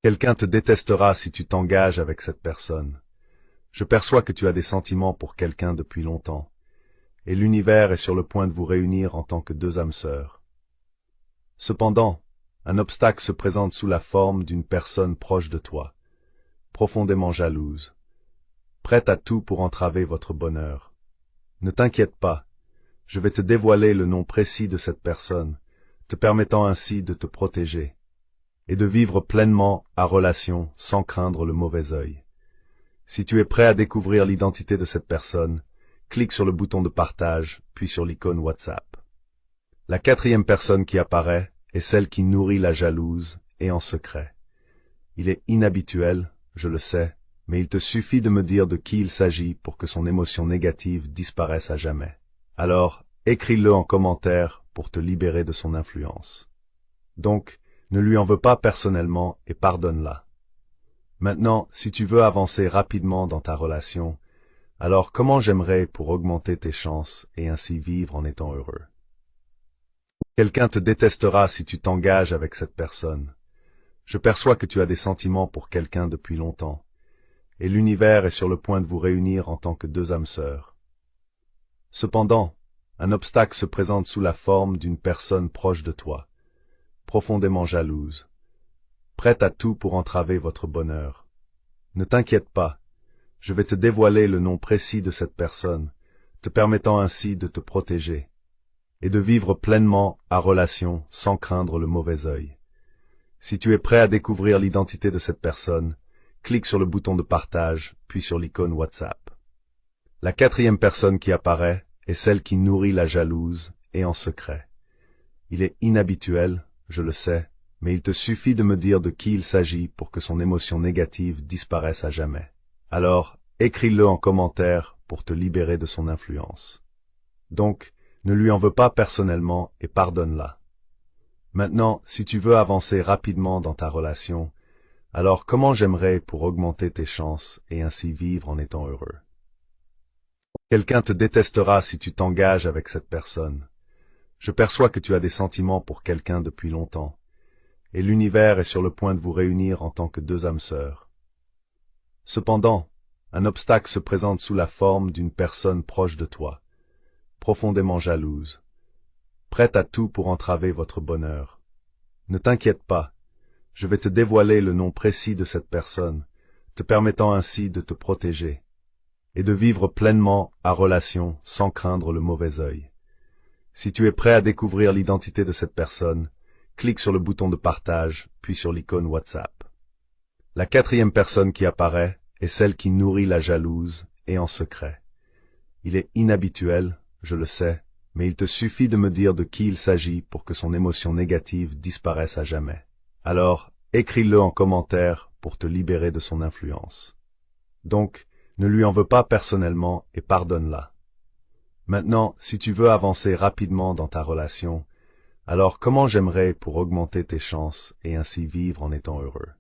Quelqu'un te détestera si tu t'engages avec cette personne. Je perçois que tu as des sentiments pour quelqu'un depuis longtemps, et l'univers est sur le point de vous réunir en tant que deux âmes sœurs. Cependant, un obstacle se présente sous la forme d'une personne proche de toi, profondément jalouse, prête à tout pour entraver votre bonheur. Ne t'inquiète pas, je vais te dévoiler le nom précis de cette personne, te permettant ainsi de te protéger et de vivre pleinement à relation sans craindre le mauvais œil. Si tu es prêt à découvrir l'identité de cette personne, clique sur le bouton de partage, puis sur l'icône WhatsApp. La quatrième personne qui apparaît est celle qui nourrit la jalouse et en secret. Il est inhabituel, je le sais, mais il te suffit de me dire de qui il s'agit pour que son émotion négative disparaisse à jamais. Alors, écris-le en commentaire pour te libérer de son influence. Donc, ne lui en veux pas personnellement et pardonne-la. Maintenant, si tu veux avancer rapidement dans ta relation, alors comment j'aimerais pour augmenter tes chances et ainsi vivre en étant heureux? Quelqu'un te détestera si tu t'engages avec cette personne. Je perçois que tu as des sentiments pour quelqu'un depuis longtemps, et l'univers est sur le point de vous réunir en tant que deux âmes sœurs. Cependant, un obstacle se présente sous la forme d'une personne proche de toi, profondément jalouse, prête à tout pour entraver votre bonheur. Ne t'inquiète pas, je vais te dévoiler le nom précis de cette personne, te permettant ainsi de te protéger et de vivre pleinement à relation sans craindre le mauvais œil. Si tu es prêt à découvrir l'identité de cette personne, clique sur le bouton de partage, puis sur l'icône WhatsApp. La quatrième personne qui apparaît est celle qui nourrit la jalouse et en secret. Il est inhabituel, je le sais, mais il te suffit de me dire de qui il s'agit pour que son émotion négative disparaisse à jamais. Alors, écris-le en commentaire pour te libérer de son influence. Donc, ne lui en veux pas personnellement et pardonne-la. Maintenant, si tu veux avancer rapidement dans ta relation, alors comment j'aimerais pour augmenter tes chances et ainsi vivre en étant heureux? Quelqu'un te détestera si tu t'engages avec cette personne. Je perçois que tu as des sentiments pour quelqu'un depuis longtemps, et l'univers est sur le point de vous réunir en tant que deux âmes sœurs. Cependant, un obstacle se présente sous la forme d'une personne proche de toi, profondément jalouse, prête à tout pour entraver votre bonheur. Ne t'inquiète pas, je vais te dévoiler le nom précis de cette personne, te permettant ainsi de te protéger et de vivre pleinement à relation sans craindre le mauvais œil. Si tu es prêt à découvrir l'identité de cette personne, clique sur le bouton de partage, puis sur l'icône WhatsApp. La quatrième personne qui apparaît est celle qui nourrit la jalouse et en secret. Il est inhabituel, je le sais, mais il te suffit de me dire de qui il s'agit pour que son émotion négative disparaisse à jamais. Alors, écris-le en commentaire pour te libérer de son influence. Donc, ne lui en veux pas personnellement et pardonne-la. Maintenant, si tu veux avancer rapidement dans ta relation, alors comment j'aimerais pour augmenter tes chances et ainsi vivre en étant heureux?